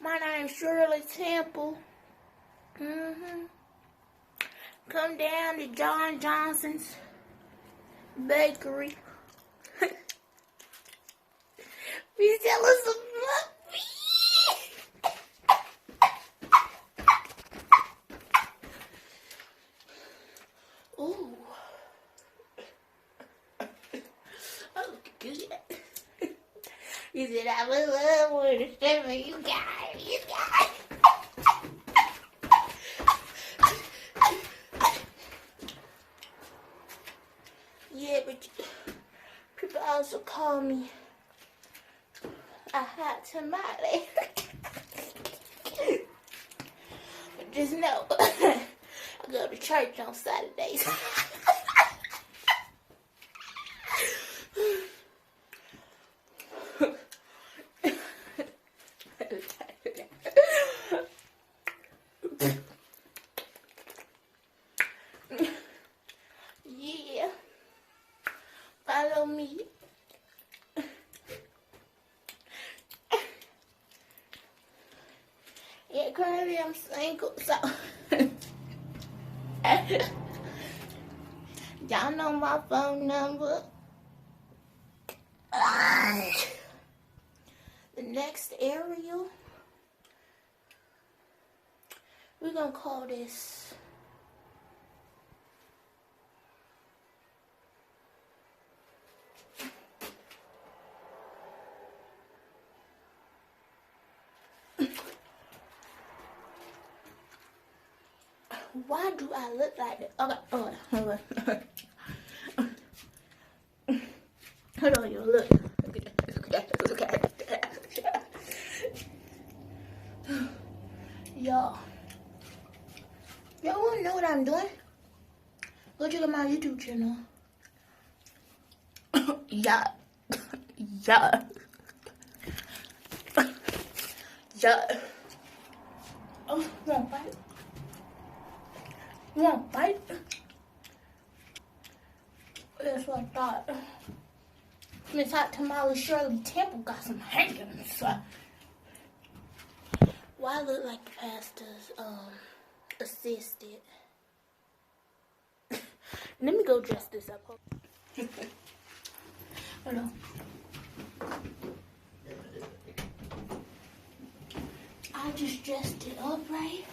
My name's Shirley Temple. Come down to John Johnson's Bakery. We selling some muffins. Ooh. Oh, good. You said I would love with the stuff you got it. You got it. Yeah, but people also call me a hot tamale. But just know, I go to church on Saturdays. Yeah, follow me. Yeah, currently I'm single, so y'all know my phone number. The next area, we're gonna call this why do I look like that? Okay, hold on. Hold on, you look. Y'all wanna know what I'm doing? Go check out my YouTube channel. Yeah. Oh, you wanna fight? You wanna fight? That's what I thought. Miss Hot Tamale Shirley Temple got some hangings. Why look like the pastor's assistant? Let me go dress this up. Hold on. I just dressed it up, right?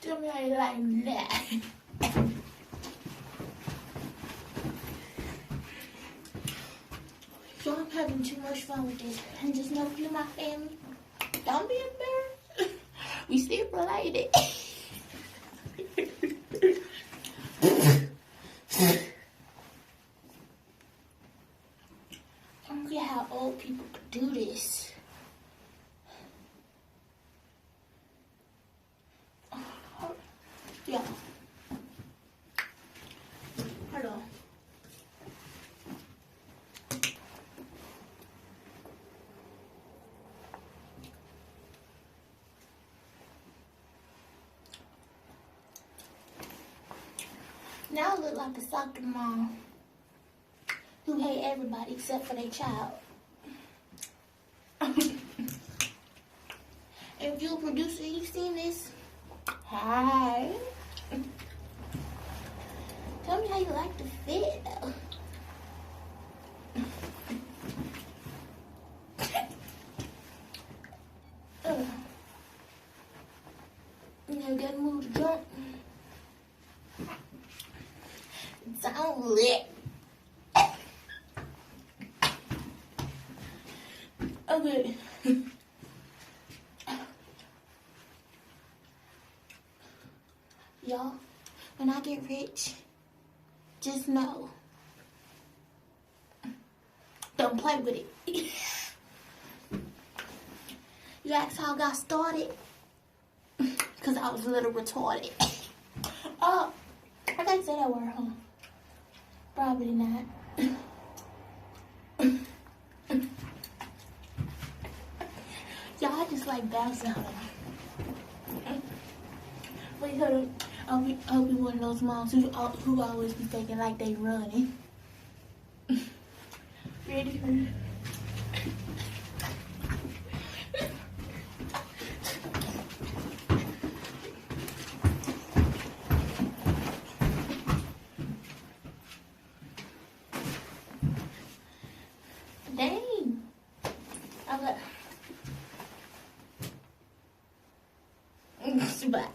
Tell me how you like that. So I'm having too much fun with this. And just know you're my family. Don't be embarrassed. We still related. I don't get how old people could do this. Yeah. Hold on. Now I look like a soccer mom who hate everybody except for their child. If you're a producer, you've seen this. Hi. Tell me how you like the fit, though. You gotta move the jump. Sound lit. Okay. Y'all, when I get rich, just know, don't play with it. You ask how I got started? Because I was a little retarded. Oh, I can't say that word, huh? Probably not. Y'all just like bouncing on them. Wait, hold on. I'll be one of those moms who always be faking like they running. Ready? Dang. Okay. Bye.